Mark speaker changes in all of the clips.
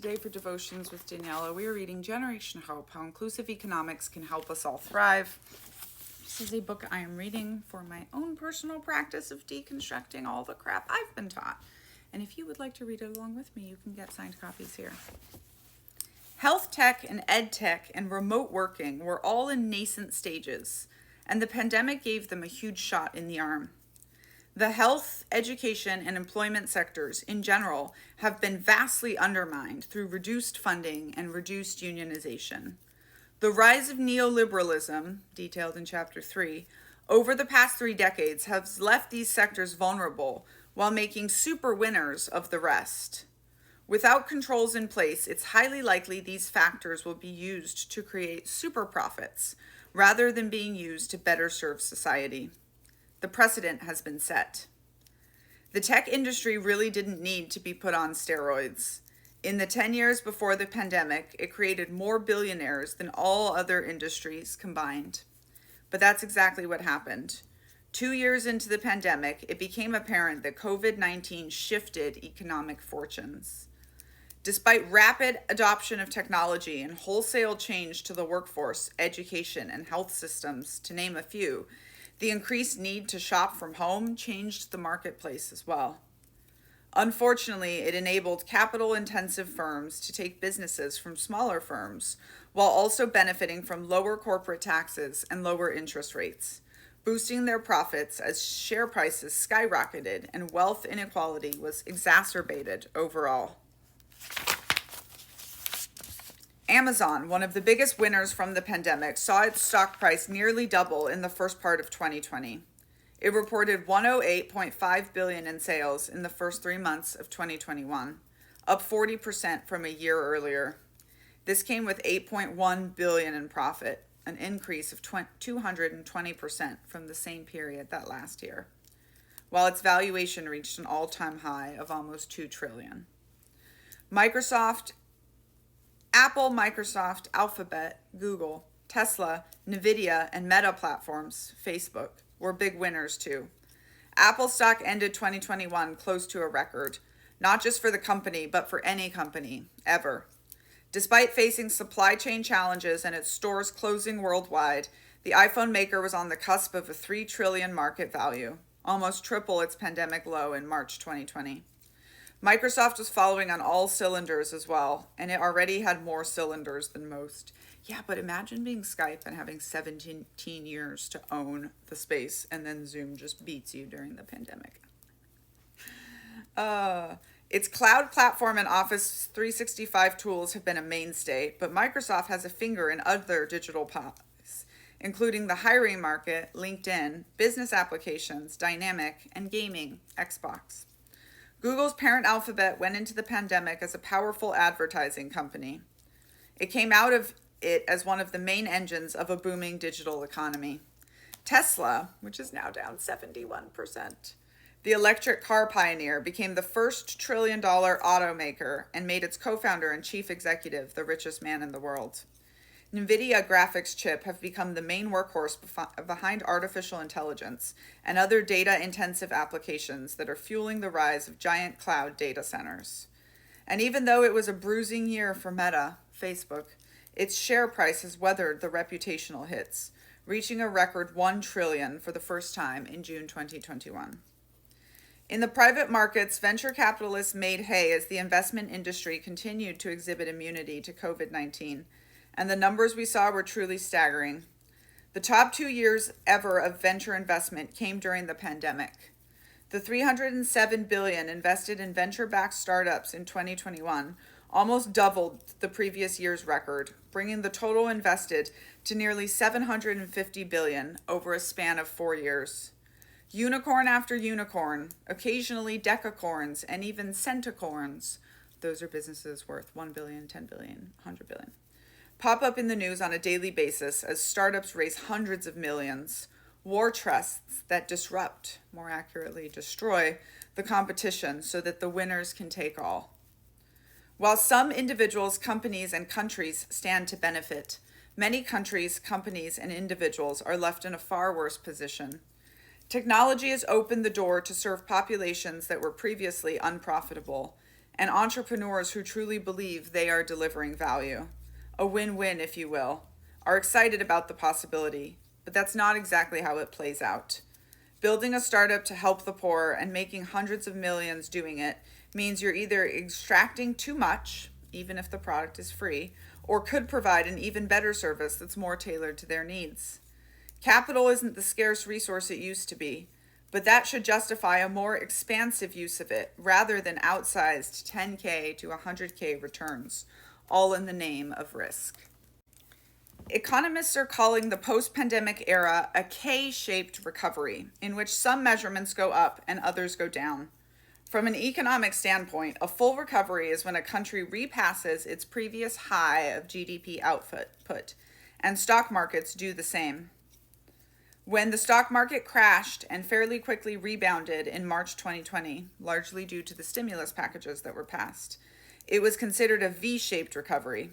Speaker 1: Today for Devotions with Daniella, we are reading Generation Hope, How Inclusive Economics Can Help Us All Thrive. This is a book I am reading for my own personal practice of deconstructing all the crap I've been taught. And if you would like to read it along with me, you can get signed copies here. Health tech and ed tech and remote working were all in nascent stages, and the pandemic gave them a huge shot in the arm. The health, education, and employment sectors in general have been vastly undermined through reduced funding and reduced unionization. The rise of neoliberalism, detailed in Chapter 3, over the past 3 decades has left these sectors vulnerable while making super winners of the rest. Without controls in place, it's highly likely these factors will be used to create super profits rather than being used to better serve society. The precedent has been set. The tech industry really didn't need to be put on steroids. In the 10 years before the pandemic, it created more billionaires than all other industries combined. But that's exactly what happened. 2 years into the pandemic, it became apparent that COVID-19 shifted economic fortunes. Despite rapid adoption of technology and wholesale change to the workforce, education, and health systems, to name a few, the increased need to shop from home changed the marketplace as well. Unfortunately, it enabled capital-intensive firms to take businesses from smaller firms, while also benefiting from lower corporate taxes and lower interest rates, boosting their profits as share prices skyrocketed and wealth inequality was exacerbated overall. Amazon, one of the biggest winners from the pandemic, saw its stock price nearly double in the first part of 2020. It reported $108.5 billion in sales in the first 3 months of 2021, up 40% from a year earlier. This came with $8.1 billion in profit, an increase of 220% from the same period that last year, while its valuation reached an all-time high of almost $2 trillion. Apple, Microsoft, Alphabet, Google, Tesla, Nvidia, and Meta platforms, Facebook, were big winners too. Apple stock ended 2021 close to a record, not just for the company, but for any company, ever. Despite facing supply chain challenges and its stores closing worldwide, the iPhone maker was on the cusp of a $3 trillion market value, almost triple its pandemic low in March 2020. Microsoft was following on all cylinders as well, and it already had more cylinders than most. Yeah, but imagine being Skype and having 17 years to own the space, and then Zoom just beats you during the pandemic. Its cloud platform and Office 365 tools have been a mainstay, but Microsoft has a finger in other digital pies, including the hiring market, LinkedIn, business applications, Dynamic, and gaming, Xbox. Google's parent Alphabet went into the pandemic as a powerful advertising company. It came out of it as one of the main engines of a booming digital economy. Tesla, which is now down 71%, the electric car pioneer, became the first $1 trillion automaker and made its co-founder and chief executive the richest man in the world. Nvidia graphics chip have become the main workhorse behind artificial intelligence and other data-intensive applications that are fueling the rise of giant cloud data centers. And even though it was a bruising year for Meta, Facebook, its share price has weathered the reputational hits, reaching a record $1 trillion for the first time in June 2021. In the private markets, venture capitalists made hay as the investment industry continued to exhibit immunity to COVID-19. And the numbers we saw were truly staggering. The top 2 years ever of venture investment came during the pandemic. The $307 billion invested in venture-backed startups in 2021 almost doubled the previous year's record, bringing the total invested to nearly $750 billion over a span of 4 years. Unicorn after unicorn, occasionally decacorns, and even centacorns, those are businesses worth $1 billion, $10 billion, $100 billion, pop up in the news on a daily basis as startups raise hundreds of millions, war trusts that disrupt, more accurately destroy, the competition so that the winners can take all. While some individuals, companies, and countries stand to benefit, many countries, companies, and individuals are left in a far worse position. Technology has opened the door to serve populations that were previously unprofitable, and entrepreneurs who truly believe they are delivering value, a win-win if you will, are excited about the possibility, but that's not exactly how it plays out. Building a startup to help the poor and making hundreds of millions doing it means you're either extracting too much, even if the product is free, or could provide an even better service that's more tailored to their needs. Capital isn't the scarce resource it used to be, but that should justify a more expansive use of it rather than outsized 10K to 100K returns, all in the name of risk. Economists are calling the post-pandemic era a K-shaped recovery, in which some measurements go up and others go down. From an economic standpoint, a full recovery is when a country repasses its previous high of GDP output, and stock markets do the same. When the stock market crashed and fairly quickly rebounded in March 2020, largely due to the stimulus packages that were passed, it was considered a V-shaped recovery.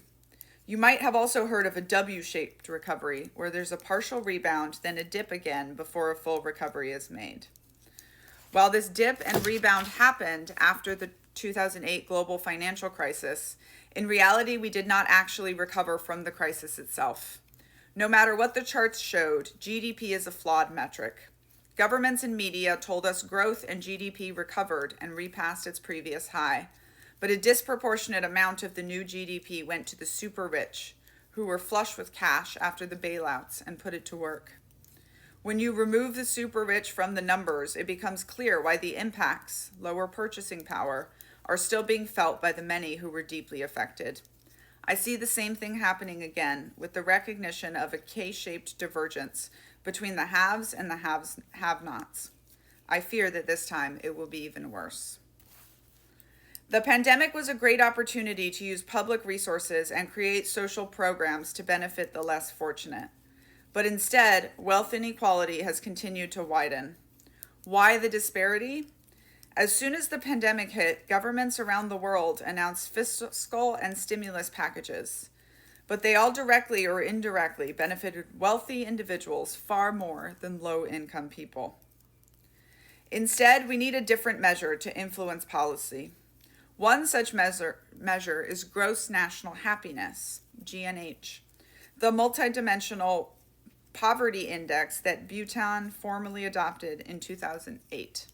Speaker 1: You might have also heard of a W-shaped recovery, where there's a partial rebound, then a dip again before a full recovery is made. While this dip and rebound happened after the 2008 global financial crisis, in reality, we did not actually recover from the crisis itself. No matter what the charts showed, GDP is a flawed metric. Governments and media told us growth and GDP recovered and repassed its previous high, but a disproportionate amount of the new GDP went to the super rich, who were flush with cash after the bailouts and put it to work. When you remove the super rich from the numbers, it becomes clear why the impacts, lower purchasing power, are still being felt by the many who were deeply affected. I see the same thing happening again with the recognition of a K-shaped divergence between the haves and the have-nots. I fear that this time it will be even worse. The pandemic was a great opportunity to use public resources and create social programs to benefit the less fortunate. But instead, wealth inequality has continued to widen. Why the disparity? As soon as the pandemic hit, governments around the world announced fiscal and stimulus packages, but they all directly or indirectly benefited wealthy individuals far more than low-income people. Instead, we need a different measure to influence policy. One such measure is gross national happiness, GNH, the multidimensional poverty index that Bhutan formally adopted in 2008.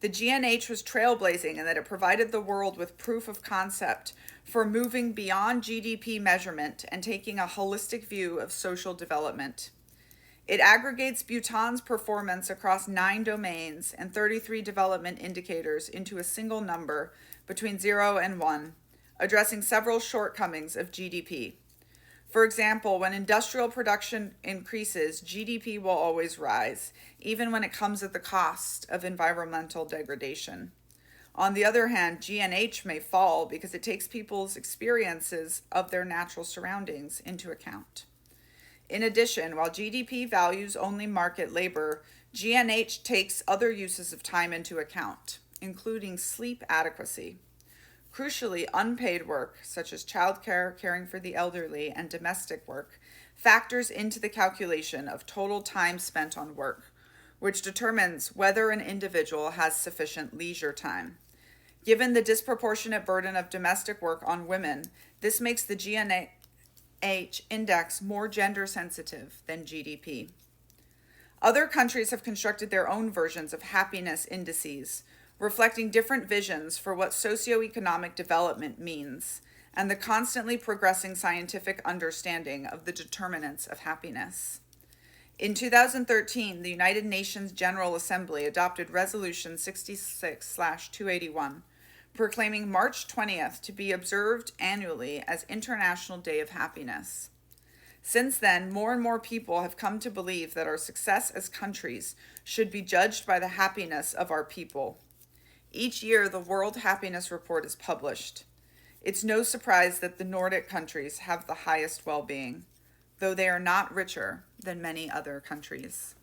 Speaker 1: The GNH was trailblazing in that it provided the world with proof of concept for moving beyond GDP measurement and taking a holistic view of social development. It aggregates Bhutan's performance across 9 domains and 33 development indicators into a single number between 0 and 1, addressing several shortcomings of GDP. For example, when industrial production increases, GDP will always rise, even when it comes at the cost of environmental degradation. On the other hand, GNH may fall because it takes people's experiences of their natural surroundings into account. In addition, while GDP values only market labor, GNH takes other uses of time into account, including sleep adequacy. Crucially, unpaid work, such as childcare, caring for the elderly, and domestic work, factors into the calculation of total time spent on work, which determines whether an individual has sufficient leisure time. Given the disproportionate burden of domestic work on women, this makes the GNH index more gender sensitive than GDP. Other countries have constructed their own versions of happiness indices, reflecting different visions for what socioeconomic development means and the constantly progressing scientific understanding of the determinants of happiness. In 2013, the United Nations General Assembly adopted Resolution 66/281, proclaiming March 20th to be observed annually as International Day of Happiness. Since then, more and more people have come to believe that our success as countries should be judged by the happiness of our people. Each year, the World Happiness Report is published. It's no surprise that the Nordic countries have the highest well-being, though they are not richer than many other countries.